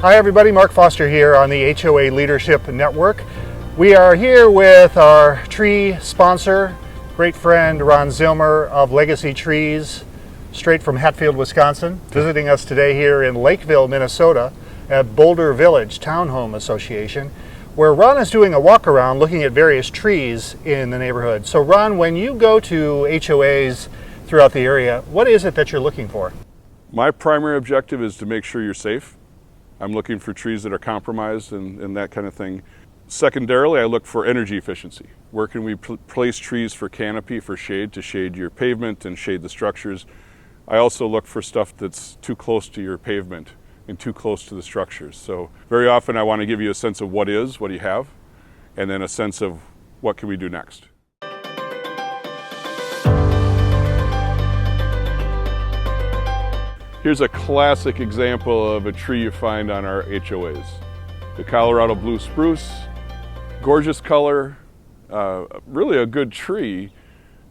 Hi everybody, Mark Foster here on the HOA Leadership Network. We are here with our tree sponsor, great friend Ron Zillmer of Legacy-Trees, straight from Hatfield, Wisconsin, visiting us today here in Lakeville, Minnesota at Boulder Village Townhome Association, where Ron is doing a walk around looking at various trees in the neighborhood. So Ron, when you go to HOAs throughout the area, what is it that you're looking for? My primary objective is to make sure you're safe. I'm looking for trees that are compromised and that kind of thing. Secondarily, I look for energy efficiency. Where can we place trees for canopy, for shade, to shade your pavement and shade the structures. I also look for stuff that's too close to your pavement and too close to the structures. So very often I want to give you a sense of what do you have, and then a sense of what can we do next. Here's a classic example of a tree you find on our HOAs. The Colorado blue spruce, gorgeous color, really a good tree.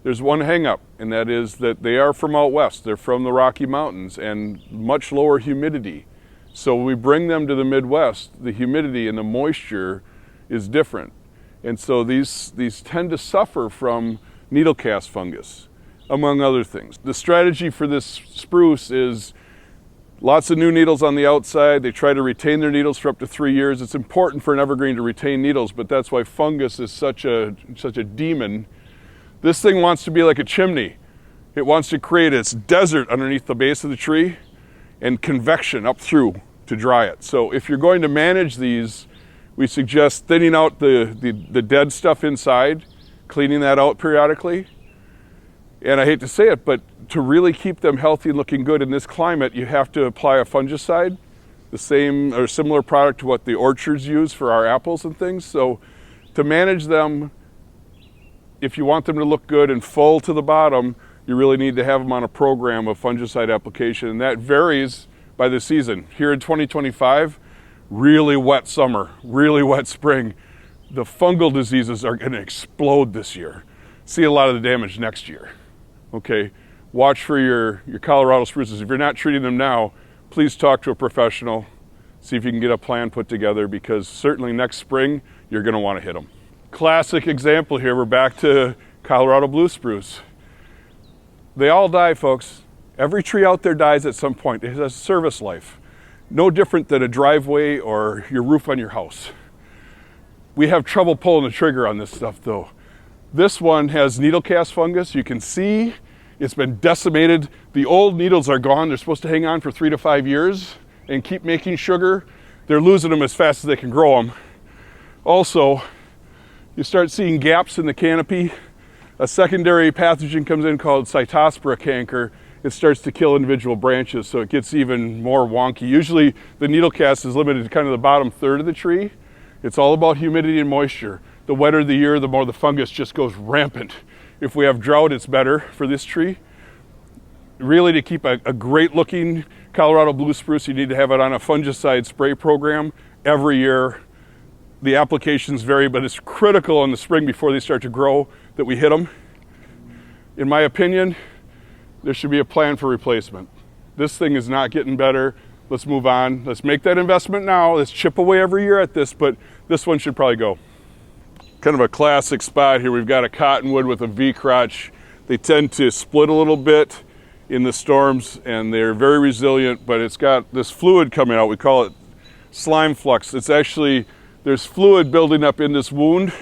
There's one hang-up, and that is that they are from out west. They're from the Rocky Mountains and much lower humidity. So when we bring them to the Midwest, the humidity and the moisture is different. And so these tend to suffer from needle cast fungus, among other things. The strategy for this spruce is lots of new needles on the outside. They try to retain their needles for up to 3 years. It's important for an evergreen to retain needles, but that's why fungus is such a demon. This thing wants to be like a chimney. It wants to create its desert underneath the base of the tree and convection up through to dry it. So if you're going to manage these, we suggest thinning out the dead stuff inside, cleaning that out periodically. And I hate to say it, but to really keep them healthy and looking good in this climate, you have to apply a fungicide, the same or similar product to what the orchards use for our apples and things. So to manage them, if you want them to look good and full to the bottom, you really need to have them on a program of fungicide application, and that varies by the season. Here in 2025, really wet summer, really wet spring. The fungal diseases are going to explode this year. See a lot of the damage next year. Okay, watch for your Colorado spruces. If you're not treating them now, please talk to a professional. See if you can get a plan put together, because certainly next spring, you're going to want to hit them. Classic example here, we're back to Colorado blue spruce. They all die, folks. Every tree out there dies at some point. It has a service life. No different than a driveway or your roof on your house. We have trouble pulling the trigger on this stuff though. This one has needle cast fungus. You can see it's been decimated. The old needles are gone. They're supposed to hang on for 3 to 5 years and keep making sugar. They're losing them as fast as they can grow them. Also, you start seeing gaps in the canopy. A secondary pathogen comes in called cytospora canker. It starts to kill individual branches, so it gets even more wonky. Usually the needle cast is limited to kind of the bottom third of the tree. It's all about humidity and moisture. The wetter the year, the more the fungus just goes rampant. If we have drought, it's better for this tree. Really, to keep a great looking Colorado blue spruce, you need to have it on a fungicide spray program every year. The applications vary, but it's critical in the spring before they start to grow that we hit them. In my opinion, there should be a plan for replacement. This thing is not getting better. Let's move on. Let's make that investment now. Let's chip away every year at this, but this one should probably go. Kind of a classic spot here. We've got a cottonwood with a V-crotch. They tend to split a little bit in the storms, and they're very resilient, but it's got this fluid coming out. We call it slime flux. It's actually, there's fluid building up in this wound,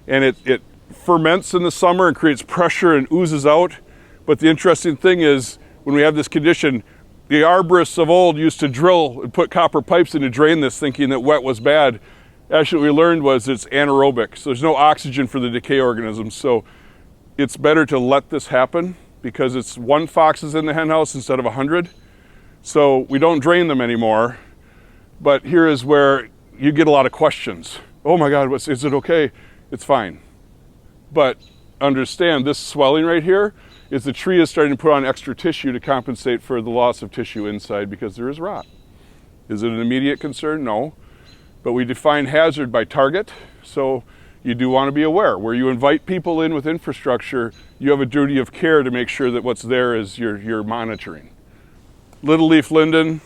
and it ferments in the summer and creates pressure and oozes out. But the interesting thing is, when we have this condition, the arborists of old used to drill and put copper pipes in to drain this, thinking that wet was bad. Actually, what we learned was it's anaerobic, so there's no oxygen for the decay organisms. So it's better to let this happen, because it's 1 fox is in the hen house instead of 100. So we don't drain them anymore. But here is where you get a lot of questions. Oh my God, is it okay? It's fine. But understand, this swelling right here is the tree is starting to put on extra tissue to compensate for the loss of tissue inside, because there is rot. Is it an immediate concern? No. But we define hazard by target, so you do want to be aware. Where you invite people in with infrastructure, you have a duty of care to make sure that what's there is you're monitoring. Little leaf linden,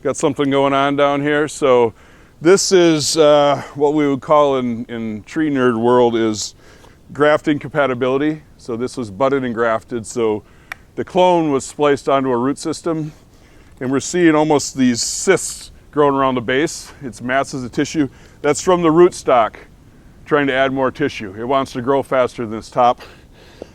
Got something going on down here. So this is what we would call in tree nerd world is grafting compatibility. So this was budded and grafted. So the clone was spliced onto a root system, and we're seeing almost these cysts growing around the base. It's masses of tissue. That's from the rootstock trying to add more tissue. It wants to grow faster than its top.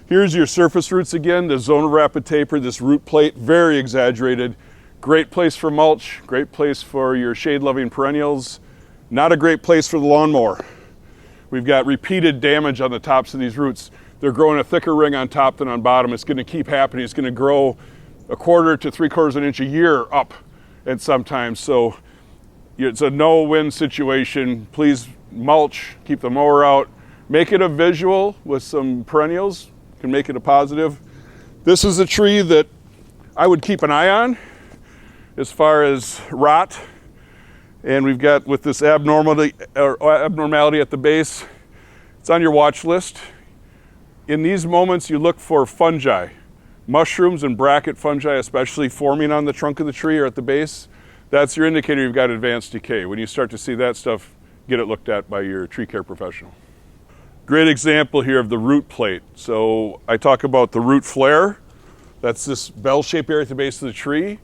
Here's your surface roots again, the zone of rapid taper, this root plate, very exaggerated. Great place for mulch, great place for your shade-loving perennials. Not a great place for the lawnmower. We've got repeated damage on the tops of these roots. They're growing a thicker ring on top than on bottom. It's going to keep happening. It's going to grow 1/4 to 3/4 of an inch a year up, and sometimes. So it's a no-win situation. Please mulch, keep the mower out. Make it a visual with some perennials. Can make it a positive. This is a tree that I would keep an eye on as far as rot. And we've got with this abnormality at the base, it's on your watch list. In these moments, you look for fungi, mushrooms and bracket fungi, especially forming on the trunk of the tree or at the base. That's your indicator you've got advanced decay. When you start to see that stuff, get it looked at by your tree care professional. Great example here of the root plate. So I talk about the root flare. That's this bell-shaped area at the base of the tree.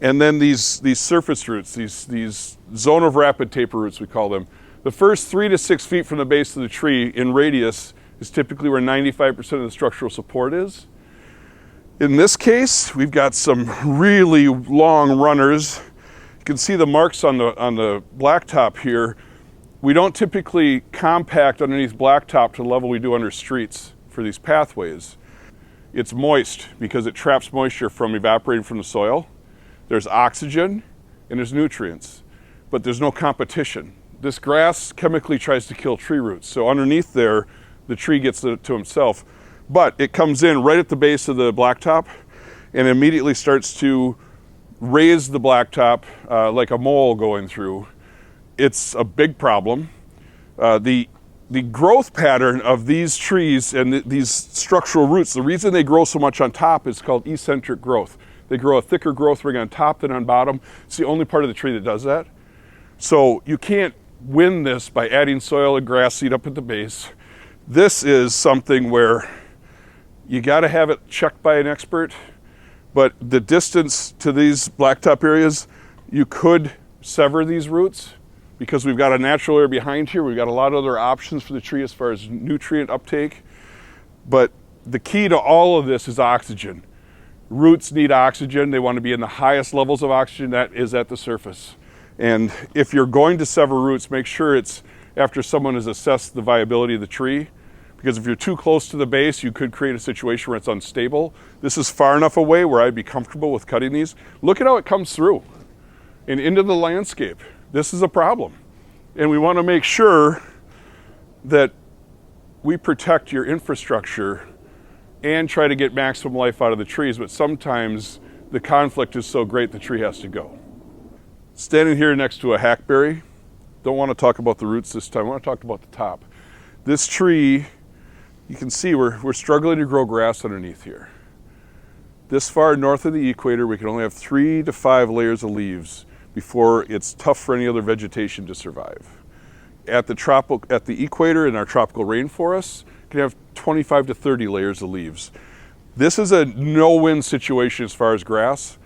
And then these surface roots, these zone of rapid taper roots, we call them. The first 3 to 6 feet from the base of the tree in radius is typically where 95% of the structural support is. In this case, we've got some really long runners. You can see the marks on the blacktop here. We don't typically compact underneath blacktop to the level we do under streets for these pathways. It's moist because it traps moisture from evaporating from the soil. There's oxygen and there's nutrients, but there's no competition. This grass chemically tries to kill tree roots. So underneath there, the tree gets it to himself, but it comes in right at the base of the blacktop and immediately starts to raise the blacktop like a mole going through. It's a big problem. The growth pattern of these trees and these structural roots, the reason they grow so much on top is called eccentric growth. They grow a thicker growth ring on top than on bottom. It's the only part of the tree that does that. So you can't win this by adding soil and grass seed up at the base. This is something where you got to have it checked by an expert, but the distance to these blacktop areas, you could sever these roots because we've got a natural area behind here. We've got a lot of other options for the tree as far as nutrient uptake, but the key to all of this is oxygen. Roots need oxygen. They want to be in the highest levels of oxygen that is at the surface. And if you're going to sever roots, make sure it's after someone has assessed the viability of the tree, because if you're too close to the base, you could create a situation where it's unstable. This is far enough away where I'd be comfortable with cutting these. Look at how it comes through and into the landscape. This is a problem. And we want to make sure that we protect your infrastructure and try to get maximum life out of the trees, but sometimes the conflict is so great the tree has to go. Standing here next to a hackberry, don't want to talk about the roots this time, I want to talk about the top. This tree, you can see we're struggling to grow grass underneath here. This far north of the equator, we can only have 3 to 5 layers of leaves before it's tough for any other vegetation to survive. At the equator in our tropical rainforests, you can have 25 to 30 layers of leaves. This is a no-win situation as far as grass.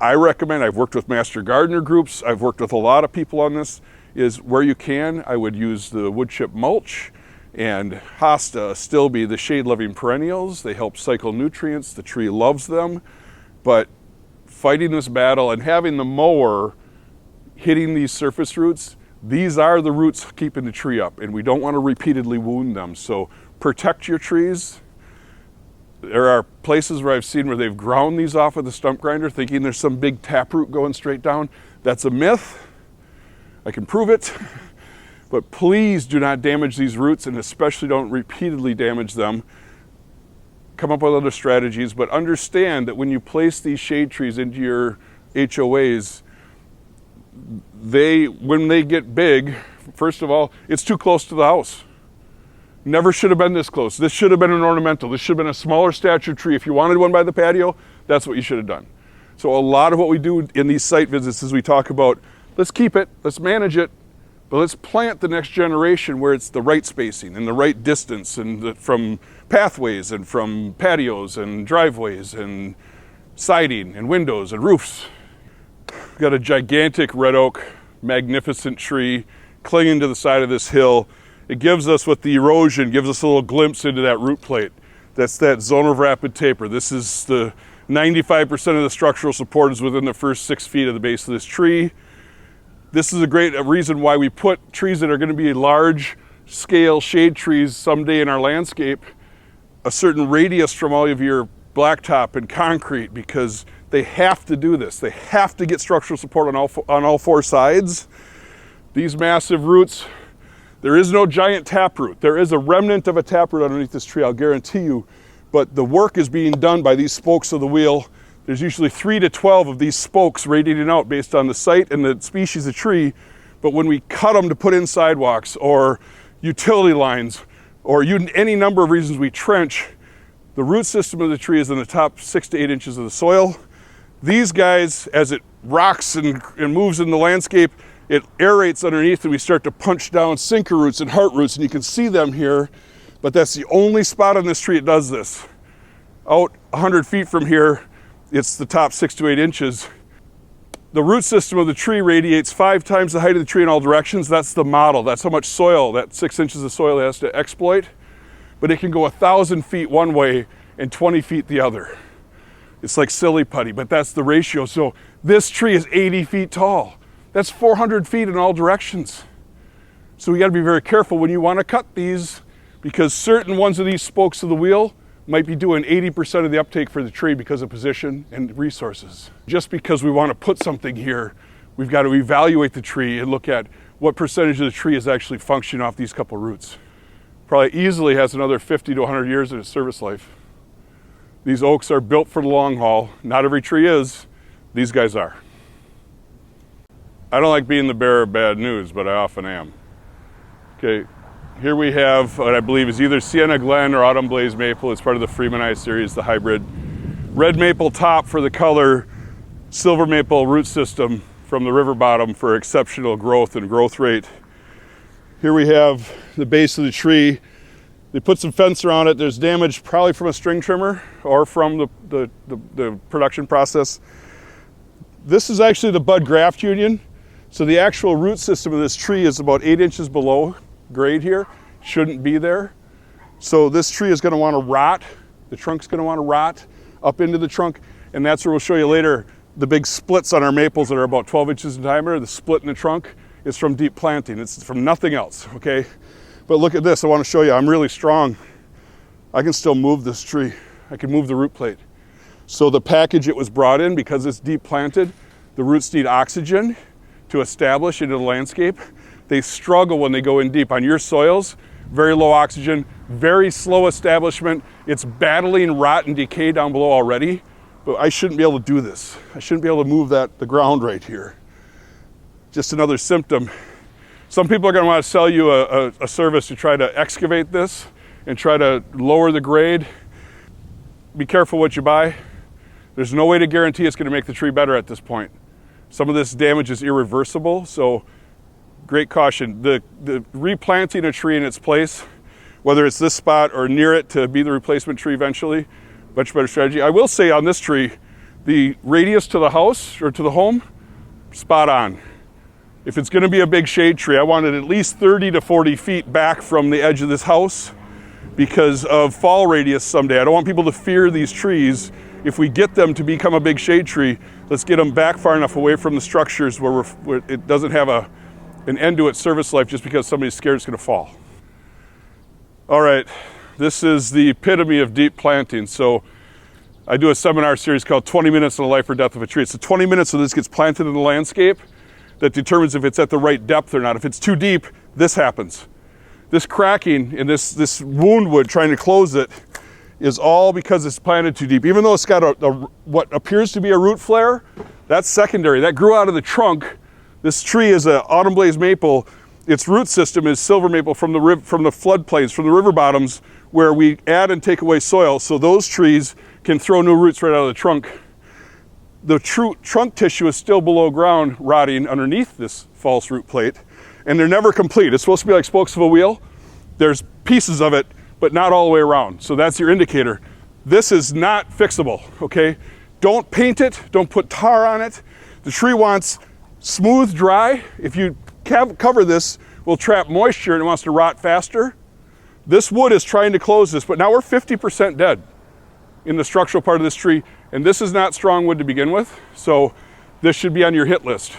I recommend, I've worked with master gardener groups, I've worked with a lot of people on this, is where you can, I would use the wood chip mulch and hosta, stilby, the shade-loving perennials. They help cycle nutrients, the tree loves them, but fighting this battle and having the mower hitting these surface roots, these are the roots keeping the tree up, and we don't want to repeatedly wound them. So protect your trees. There are places where I've seen where they've ground these off with a stump grinder thinking there's some big taproot going straight down. That's a myth. I can prove it. But please do not damage these roots, and especially don't repeatedly damage them. Come up with other strategies, but understand that when you place these shade trees into your HOAs, when they get big, first of all, it's too close to the house. Never should have been this close. This should have been an ornamental. This should have been a smaller stature tree. If you wanted one by the patio, that's what you should have done. So a lot of what we do in these site visits is we talk about, let's keep it, let's manage it, but let's plant the next generation where it's the right spacing and the right distance and from pathways and from patios and driveways and siding and windows and roofs. We've got a gigantic red oak, magnificent tree clinging to the side of this hill. It gives us, with the erosion, gives us a little glimpse into that root plate. That's that zone of rapid taper. This is the 95% of the structural support is within the first 6 feet of the base of this tree. This is a great reason why we put trees that are going to be large scale shade trees someday in our landscape a certain radius from all of your blacktop and concrete, because they have to do this. They have to get structural support on all four sides. These massive roots, there is no giant taproot. There is a remnant of a taproot underneath this tree, I'll guarantee you. But the work is being done by these spokes of the wheel. There's usually 3 to 12 of these spokes radiating out based on the site and the species of tree. But when we cut them to put in sidewalks or utility lines or any number of reasons we trench, the root system of the tree is in the top 6 to 8 inches of the soil. These guys, as it rocks and moves in the landscape, it aerates underneath and we start to punch down sinker roots and heart roots, and you can see them here. But that's the only spot on this tree it does this. Out 100 feet from here, it's the top 6 to 8 inches. The root system of the tree radiates 5 times the height of the tree in all directions. That's the model. That's how much soil, that 6 inches of soil it has to exploit. But it can go 1,000 feet one way and 20 feet the other. It's like silly putty, but that's the ratio. So this tree is 80 feet tall. That's 400 feet in all directions. So we got to be very careful when you want to cut these, because certain ones of these spokes of the wheel might be doing 80% of the uptake for the tree because of position and resources. Just because we want to put something here, we've got to evaluate the tree and look at what percentage of the tree is actually functioning off these couple roots. Probably easily has another 50 to 100 years in its service life. These oaks are built for the long haul. Not every tree is. These guys are. I don't like being the bearer of bad news, but I often am. Okay. Here we have what I believe is either Sienna Glen or Autumn Blaze Maple. It's part of the Freeman I series, the hybrid. Red maple top for the color, silver maple root system from the river bottom for exceptional growth and growth rate. Here we have the base of the tree. They put some fence around it. There's damage probably from a string trimmer or from the production process. This is actually the bud graft union. So the actual root system of this tree is about 8 inches below grade here. Shouldn't be there. So this tree is going to want to rot. The trunk's going to want to rot up into the trunk, and that's where we'll show you later the big splits on our maples that are about 12 inches in diameter. The split in the trunk is from deep planting. It's from nothing else, okay? But look at this. I want to show you I'm really strong. I can still move this tree. I can move the root plate. So the package it was brought in, because it's deep planted, the roots need oxygen to establish into the landscape. They struggle when they go in deep. On your soils, very low oxygen, very slow establishment. It's battling rot and decay down below already, but I shouldn't be able to do this. I shouldn't be able to move the ground right here. Just another symptom. Some people are going to want to sell you a service to try to excavate this and try to lower the grade. Be careful what you buy. There's no way to guarantee it's going to make the tree better at this point. Some of this damage is irreversible, so great caution. The replanting a tree in its place, whether it's this spot or near it to be the replacement tree eventually, much better strategy. I will say on this tree, the radius to the house or to the home, spot on. If it's going to be a big shade tree, I want it at least 30 to 40 feet back from the edge of this house because of fall radius someday. I don't want people to fear these trees. If we get them to become a big shade tree, let's get them back far enough away from the structures where it doesn't have an end to its service life just because somebody's scared it's going to fall. All right, this is the epitome of deep planting. So I do a seminar series called 20 Minutes on the Life or Death of a Tree. It's the 20 minutes so this gets planted in the landscape that determines if it's at the right depth or not. If it's too deep, this happens. This cracking and this wound wood trying to close it is all because it's planted too deep. Even though it's got what appears to be a root flare, that's secondary. That grew out of the trunk. This tree is an autumn blaze maple. Its root system is silver maple from the floodplains, from the river bottoms, where we add and take away soil. So those trees can throw new roots right out of the trunk. the trunk tissue is still below ground, rotting underneath this false root plate, and they're never complete. It's supposed to be like spokes of a wheel. There's pieces of it, but not all the way around. So that's your indicator. This is not fixable, okay? Don't paint it, don't put tar on it. The tree wants smooth, dry. If you cover this, will trap moisture and it wants to rot faster. This wood is trying to close this, but now we're 50% dead in the structural part of this tree, and this is not strong wood to begin with, so this should be on your hit list.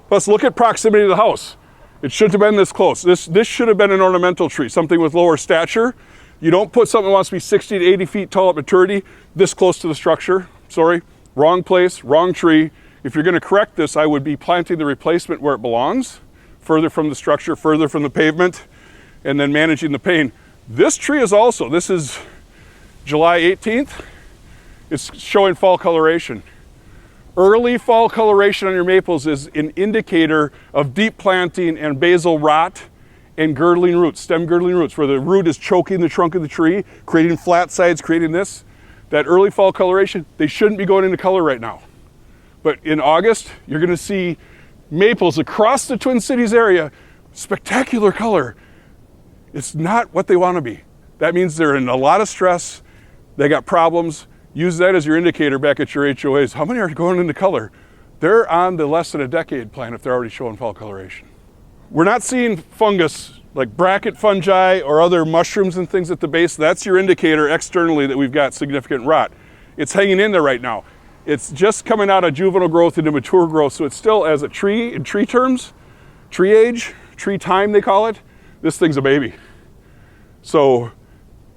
Plus, look at proximity to the house. It shouldn't have been this close. This should have been an ornamental tree, something with lower stature. You don't put something that wants to be 60 to 80 feet tall at maturity this close to the structure. Sorry, wrong place, wrong tree. If you're gonna correct this, I would be planting the replacement where it belongs, further from the structure, further from the pavement, and then managing the pain. This tree is also, this is July 18th. It's showing fall coloration. Early fall coloration on your maples is an indicator of deep planting and basal rot and girdling roots, stem girdling roots, where the root is choking the trunk of the tree, creating flat sides, creating this. That early fall coloration, they shouldn't be going into color right now. But in August, you're gonna see maples across the Twin Cities area, spectacular color. It's not what they wanna be. That means they're in a lot of stress, they got problems. Use that as your indicator back at your HOAs. How many are going into color? They're on the less than a decade plan if they're already showing fall coloration. We're not seeing fungus like bracket fungi or other mushrooms and things at the base. That's your indicator externally that we've got significant rot. It's hanging in there right now. It's just coming out of juvenile growth into mature growth, so it's still, as a tree, in tree terms, tree age, tree time they call it, this thing's a baby. So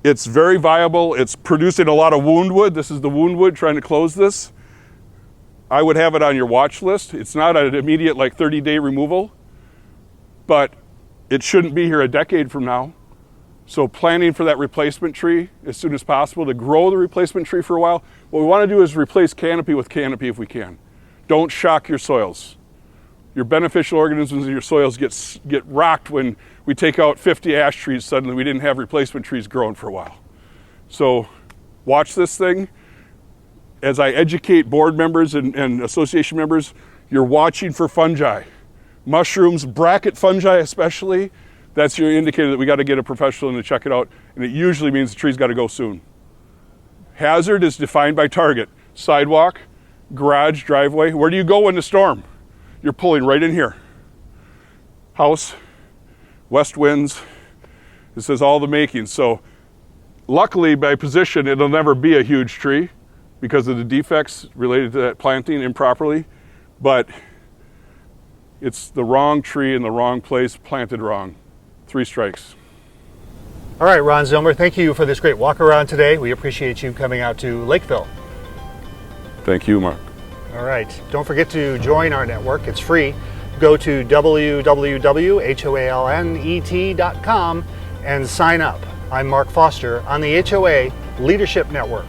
it's very viable. It's producing a lot of wound wood. This is the wound wood trying to close this. I would have it on your watch list. It's not an immediate 30-day removal, but it shouldn't be here a decade from now. So planning for that replacement tree as soon as possible to grow the replacement tree for a while. What we want to do is replace canopy with canopy if we can. Don't shock your soils. Your beneficial organisms in your soils get rocked when we take out 50 ash trees. Suddenly we didn't have replacement trees growing for a while. So watch this thing. As I educate board members and association members, you're watching for fungi. Mushrooms, bracket fungi especially, that's your indicator that we got to get a professional in to check it out, and it usually means the tree's got to go soon. Hazard is defined by target. Sidewalk, garage, driveway. Where do you go in the storm? You're pulling right in here. House, west winds. This is all the makings. So luckily by position, it'll never be a huge tree because of the defects related to that planting improperly, but it's the wrong tree in the wrong place, planted wrong. 3 strikes. All right, Ron Zillmer, thank you for this great walk around today. We appreciate you coming out to Lakeville. Thank you, Mark. All right, don't forget to join our network. It's free. Go to www.hoalnet.com and sign up. I'm Mark Foster on the HOA Leadership Network.